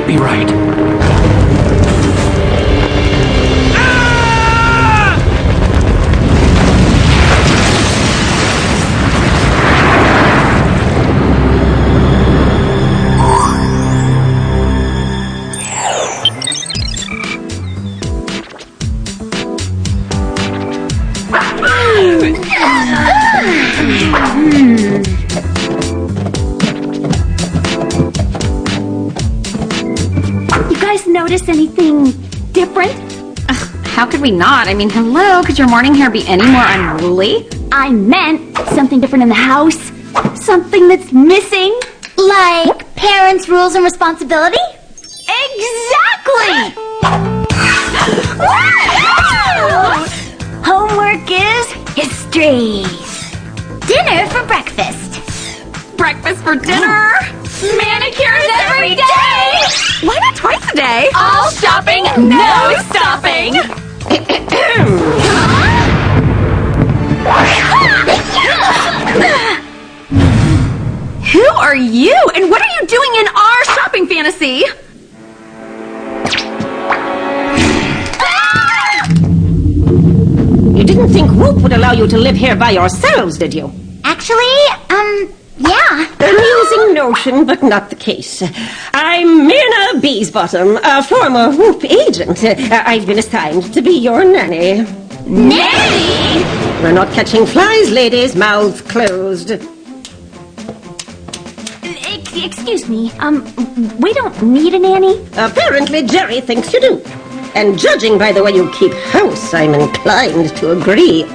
can't be right. You guys notice anything different? How could we not? I mean, hello, could your morning hair be any more unruly? I meant something different in the house. Something that's missing. Like parents' rules and responsibility? Exactly! Homework is history. Dinner for breakfast. Breakfast for dinner? Manicures every day! Why not twice a day? All shopping, no stopping! Who are you? And what are you doing in our shopping fantasy? You didn't think WOOHP would allow you to live here by yourselves, did you? Actually, yeah. Amusing notion, but not the case. I'm Myrna Beesbottom, a former WOOHP agent. I've been assigned to be your nanny. Nanny? We're not catching flies, ladies. Mouths closed. Excuse me, we don't need a nanny? Apparently, Jerry thinks you do. And judging by the way you keep house, I'm inclined to agree.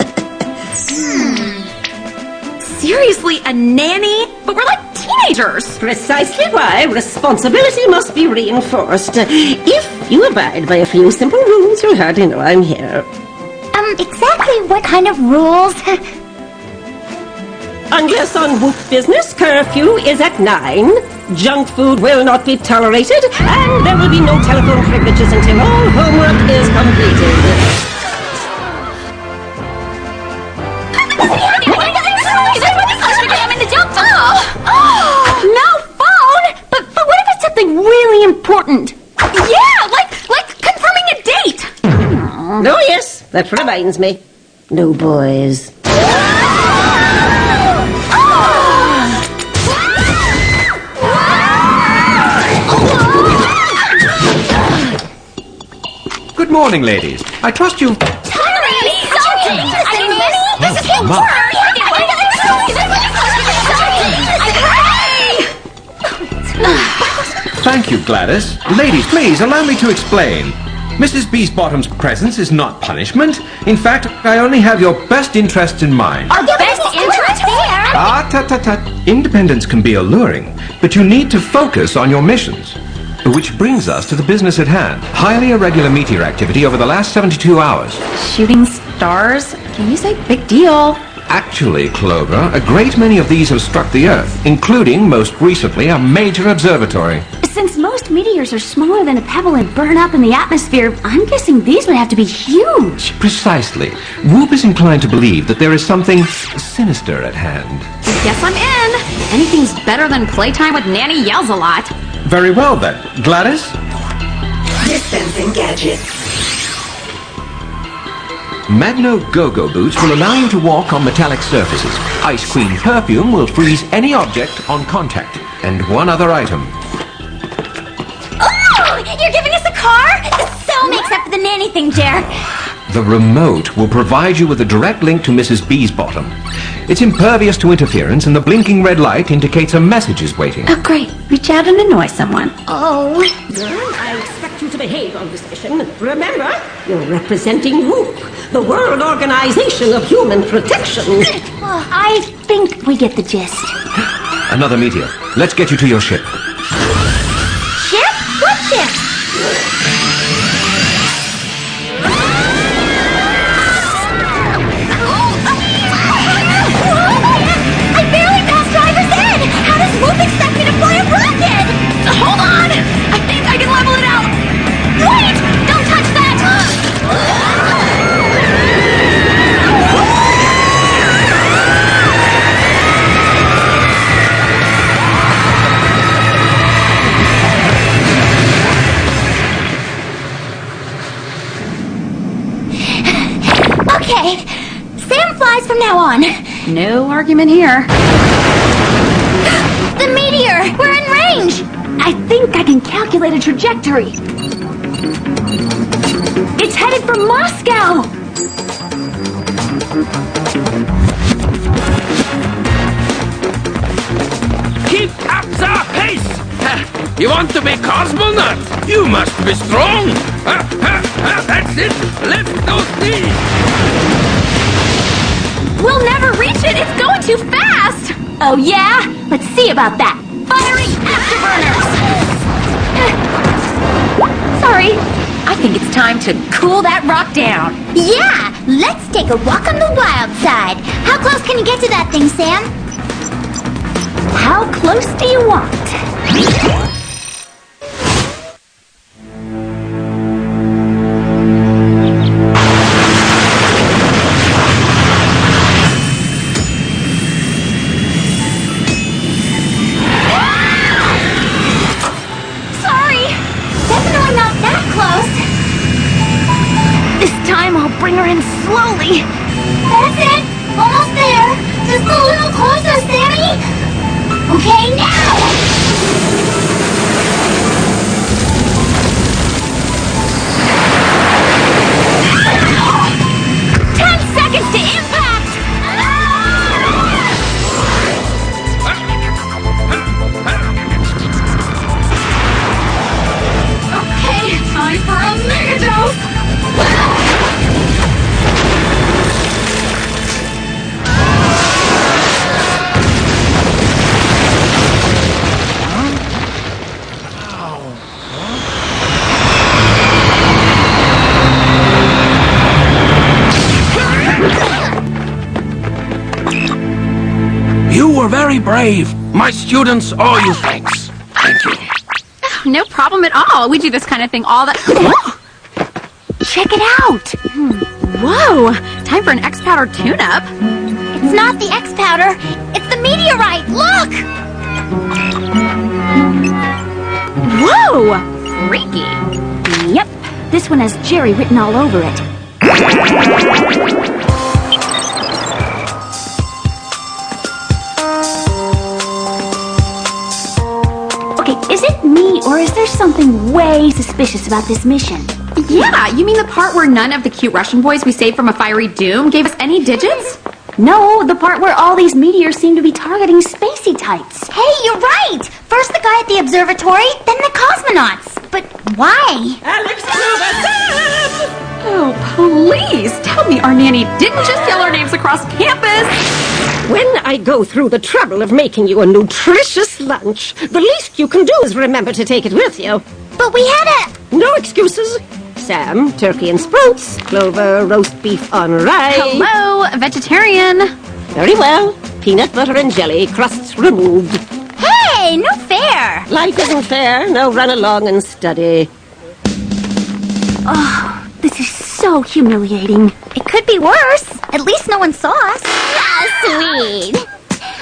Seriously, a nanny? But we're like teenagers. Precisely why responsibility must be reinforced. If you abide by a few simple rules, you'll hardly know I'm here. Exactly what kind of rules? Unless on WOOHP business, curfew is at 9. Junk food will not be tolerated, and there will be no telephone privileges until all homework is completed. No phone? But what if it's something really important? Yeah, like confirming a date. Oh yes, that reminds me. No boys. Good morning, ladies. I trust you... Thank you, Gladys. Ladies, please, allow me to explain. Mrs. Beesbottom's presence is not punishment. In fact, I only have your best interests in mind. Our best interest? Tut. Independence can be alluring, but you need to focus on your missions. Which brings us to the business at hand. Highly irregular meteor activity over the last 72 hours. Shooting stars? Can you say big deal? Actually, Clover, a great many of these have struck the Earth, including, most recently, a major observatory. Since most meteors are smaller than a pebble and burn up in the atmosphere, I'm guessing these would have to be huge. Precisely. WOOHP is inclined to believe that there is something sinister at hand. Guess I'm in. Anything's better than playtime with Nanny yells a lot. Very well, then. Gladys? Dispensing gadgets. Magno Go-Go boots will allow you to walk on metallic surfaces. Ice cream perfume will freeze any object on contact. And one other item. Oh! You're giving us a car? So makes up for the nanny thing, Jer. The remote will provide you with a direct link to Mrs. Beesbottom. It's impervious to interference, and the blinking red light indicates a message is waiting. Oh, great. Reach out and annoy someone. Oh. I expect you to behave on this mission. Remember, you're representing WOOHP, the World Organization of Human Protection. I think we get the gist. Another meteor. Let's get you to your ship. Ship? What ship? I barely passed driver's ed! How does WOOHP expect me to fly a rocket? Hold on! I think I can level it out! Wait! Don't touch that! Okay. Sam flies from now on. No argument here. The meteor! We're in range! I think I can calculate a trajectory. It's headed for Moscow! Keep up the pace! You want to be cosmonaut? You must be strong! That's it! Lift those knees! We'll never reach it! It's going too fast! Oh yeah? Let's see about that. Firing afterburners! Sorry. I think it's time to cool that rock down. Yeah! Let's take a walk on the wild side. How close can you get to that thing, Sam? How close do you want? Bring her in slowly. That's it. Almost there. Just a little closer, Sammy. Okay, now. 10 seconds to impact. Okay, time for a mega dose. You were very brave. My students owe you thanks. Thank you. No problem at all. We do this kind of thing all the... Check it out. Whoa! Time for an X-Powder tune-up. It's not the X-Powder. It's the meteorite. Look! Whoa! Freaky. Yep. This one has Jerry written all over it. Okay, is it me or is there something way suspicious about this mission? Yeah, you mean the part where none of the cute Russian boys we saved from a fiery doom gave us any digits? No, the part where all these meteors seem to be targeting spacey types. Hey, you're right! First the guy at the observatory, then the cosmonauts. But why? Alex, Oh, please! Tell me our nanny didn't just yell our names across campus! when I go through the trouble of making you a nutritious lunch, the least you can do is remember to take it with you. But we had a... No excuses. Sam, turkey and sprouts, Clover, roast beef on rye. Hello, vegetarian. Very well. Peanut butter and jelly, crusts removed. Hey, no fair! Life isn't fair. Now run along and study. Oh, this is so humiliating. It could be worse. At least no one saw us. How sweet.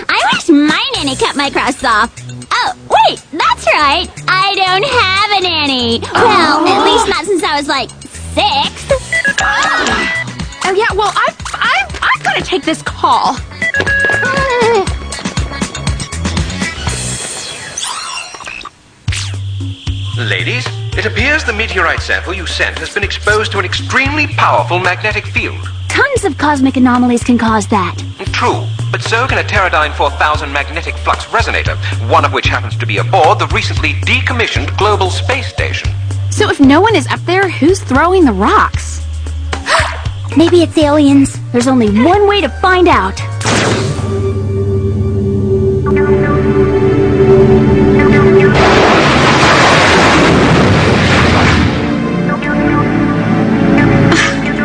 I wish my nanny cut my crust off. Oh, wait, that's right. I don't have a nanny. Well, at least not since I was like 6. Oh yeah, well I've got to take this call. Ladies, it appears the meteorite sample you sent has been exposed to an extremely powerful magnetic field. Tons of cosmic anomalies can cause that. True, but so can a Teradyne 4000 magnetic flux resonator, one of which happens to be aboard the recently decommissioned Global Space Station. So if no one is up there, who's throwing the rocks? Maybe it's aliens. There's only one way to find out.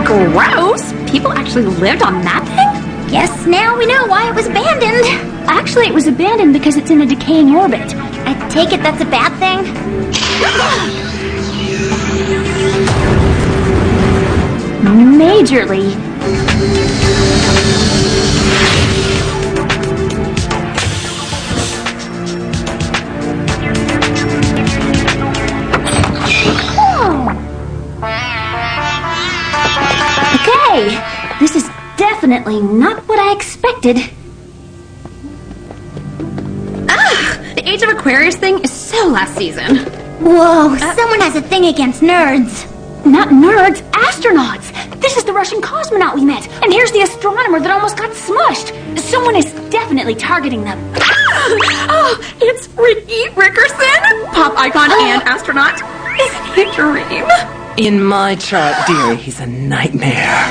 Gross! People actually lived on that thing? Guess now we know why it was abandoned. Actually, it was abandoned because it's in a decaying orbit. I take it that's a bad thing? Majorly. Okay, this is definitely not what I expected. The Age of Aquarius thing is so last season. Whoa, someone has a thing against nerds. Not nerds, astronauts! This is the Russian cosmonaut we met, and here's the astronomer that almost got smushed. Someone is definitely targeting them. Oh, it's Ricky Rickerson, pop icon and astronaut. Isn't he a dream? In my chart, dearie, he's a nightmare.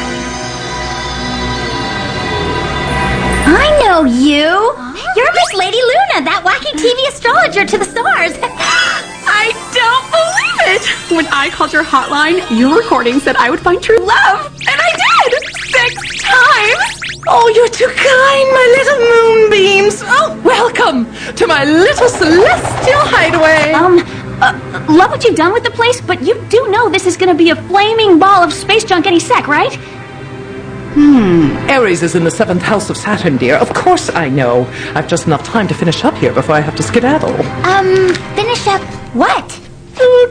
I know you. You're Miss Lady Luna, that wacky TV astrologer to the stars. I don't believe it! When I called your hotline, your recording said I would find true love, and I did! 6 times! Oh, you're too kind, my little moonbeams. Oh, welcome to my little celestial hideaway. Love what you've done with the place, but you do know this is gonna be a flaming ball of space junk any sec, right? Aries is in the 7th house of Saturn, dear. Of course I know. I've just enough time to finish up here before I have to skedaddle. Finish up what?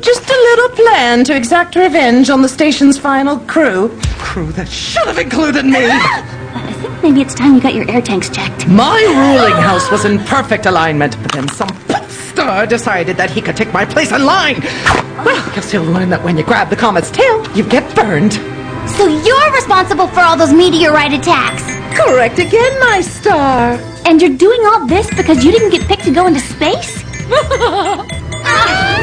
Just a little plan to exact revenge on the station's final crew. Crew that should have included me. I think maybe it's time you got your air tanks checked. My ruling house was in perfect alignment, but then some star decided that he could take my place in line. Well, I guess he'll learn that when you grab the comet's tail, you get burned. So you're responsible for all those meteorite attacks. Correct again, my star. And you're doing all this because you didn't get picked to go into space?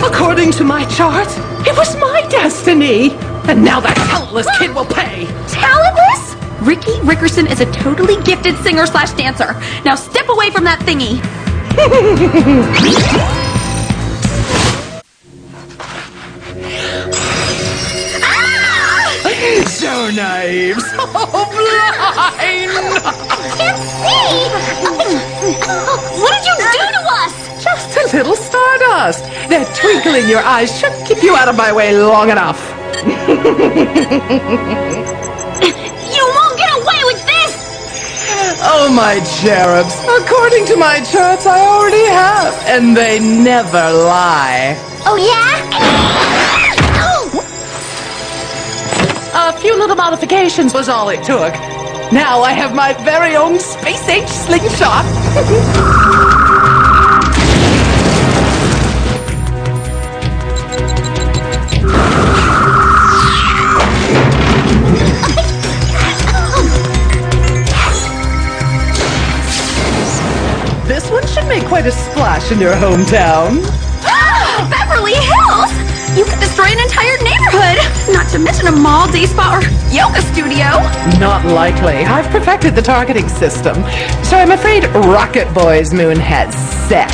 According to my chart, it was my destiny. And now that talentless kid will pay. Talentless? Ricky Rickerson is a totally gifted singer/dancer. Now step away from that thingy. So naive, so blind. Can't see. What did you do to us? Just a little stardust. That twinkle in your eyes should keep you out of my way long enough. You won't get away with this. Oh, my cherubs. According to my charts, I already have. And they never lie. Oh, yeah? A few little modifications was all it took. Now I have my very own space-age slingshot. This one should make quite a splash in your hometown. Beverly Hills! You could destroy an entire neighborhood! Not to mention a mall, day spa, or yoga studio! Not likely. I've perfected the targeting system. So I'm afraid Rocket Boy's moon has set.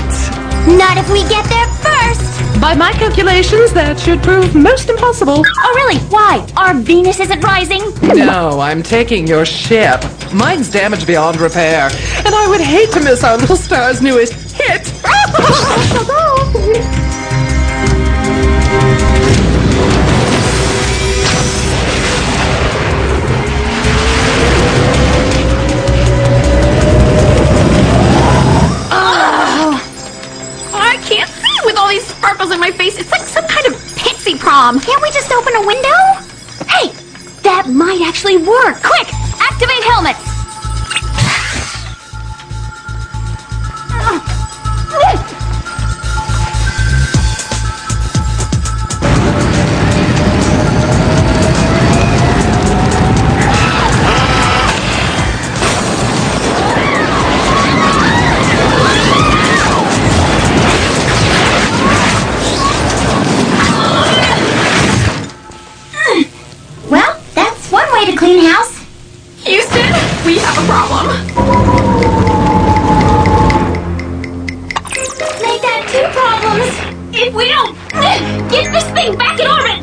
Not if we get there first. By my calculations, that should prove most impossible. Oh, really? Why? Our Venus isn't rising? No, I'm taking your ship. Mine's damaged beyond repair. And I would hate to miss our little star's newest hit. I can't see with all these sparkles in my face. It's like some kind of pixie prom. Can't we just open a window? Hey, that might actually work. Quick, activate helmets. Well, that's one way to clean house. Houston, we have a problem. Make that 2 problems. If we don't get this thing back in orbit,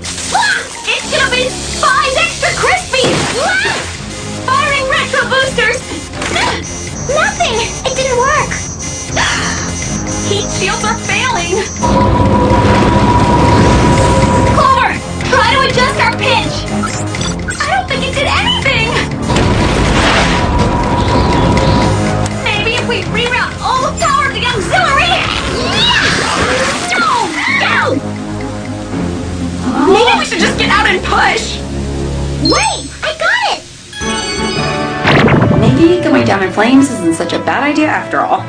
it's gonna be Spies extra crispy. Firing retro boosters. Nothing. It didn't work. Heat shields are failing. Clover, try to adjust our pitch. I don't think it did anything. Maybe if we reroute all the power to the auxiliary. No! Maybe we should just get out and push. Wait, I got it. maybe going down in flames isn't such a bad idea after all.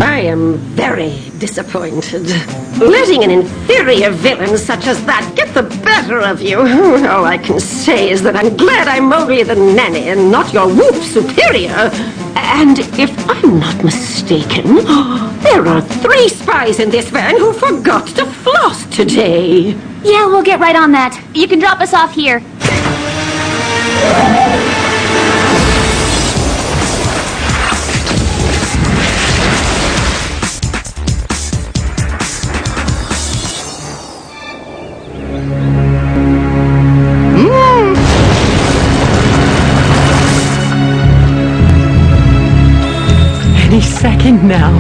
I am very disappointed. Letting an inferior villain such as that get the better of you. All I can say is that I'm glad I'm only the nanny and not your WOOHP superior. And if I'm not mistaken, there are 3 spies in this van who forgot to floss today. Yeah, we'll get right on that. You can drop us off here. Any second now,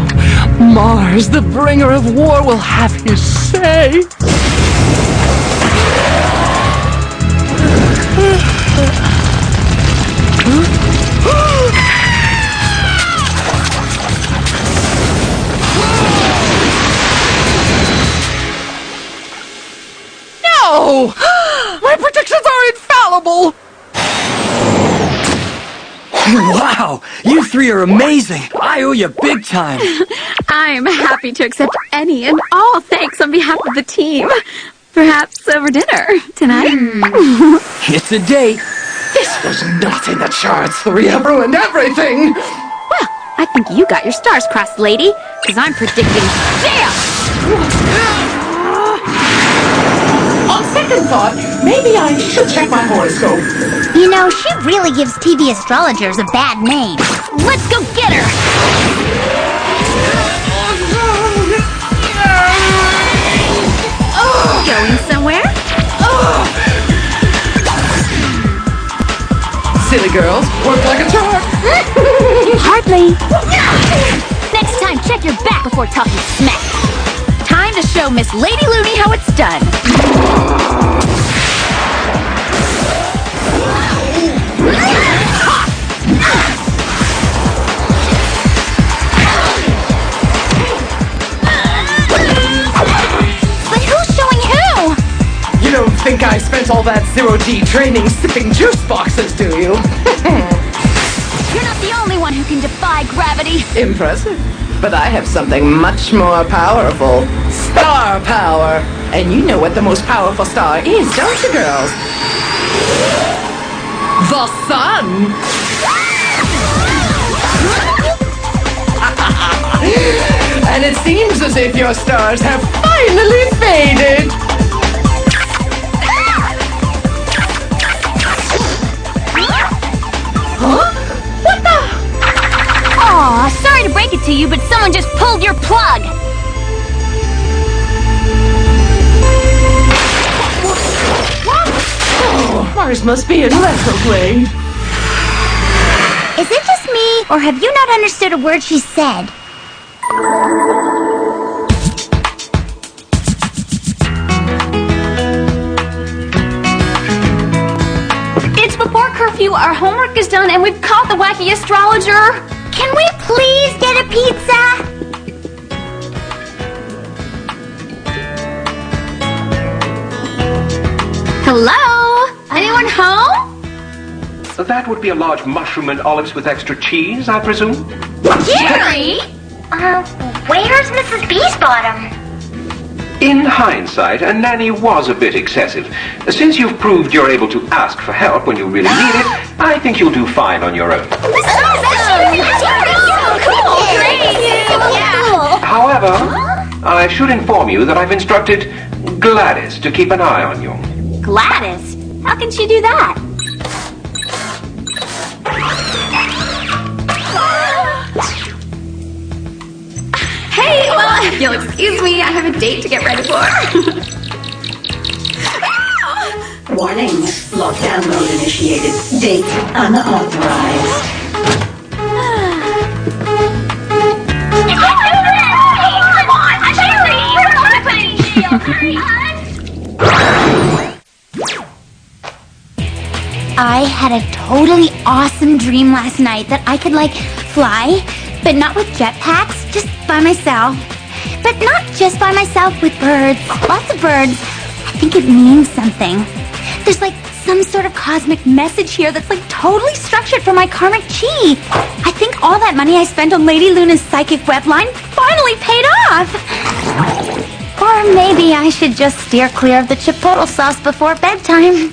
Mars, the bringer of war, will have his say. No! My predictions are infallible! Wow! You 3 are amazing! I owe you big time! I'm happy to accept any and all thanks on behalf of the team. Perhaps over dinner tonight? It's a date! This was not in the charts. We have ruined everything! Well, I think you got your stars crossed, lady, because I'm predicting death! On second thought, maybe I should check my horoscope. You know, she really gives TV astrologers a bad name. Let's go get her! Going somewhere? Silly girls, work like a charm. Hardly. Next time, check your back before talking smack. Time to show Miss Lady Looney how it's done. But who's showing who? You don't think I spent all that zero-G training sipping juice boxes, do you? You're not the only one who can defy gravity. Impressive. But I have something much more powerful. Star power. And you know what the most powerful star is, don't you, girls? The sun. And it seems as if your stars have finally faded. Huh? What the? Aw, sorry to break it to you, but someone just pulled your plug. Oh, Mars must be in retrograde. Is it just me, or have you not understood a word she said? It's before curfew, our homework is done, and we've caught the wacky astrologer. Can we please get a pizza? Hello? Anyone home? That would be a large mushroom and olives with extra cheese, I presume? Jerry? Where's Mrs. Beesbottom? In hindsight, a nanny was a bit excessive. Since you've proved you're able to ask for help when you really need it, I think you'll do fine on your own. However, I should inform you that I've instructed Gladys to keep an eye on you. Gladys? How can she do that? Hey, well, if you'll excuse me, I have a date to get ready for. Warning. Lock download initiated. Date unauthorized. I had a totally awesome dream last night that I could, like, fly, but not with jetpacks, just by myself. But not just by myself, with birds. Lots of birds. I think it means something. There's, like, some sort of cosmic message here that's, like, totally structured for my karmic chi. I think all that money I spent on Lady Luna's psychic webline finally paid off. Or maybe I should just steer clear of the chipotle sauce before bedtime.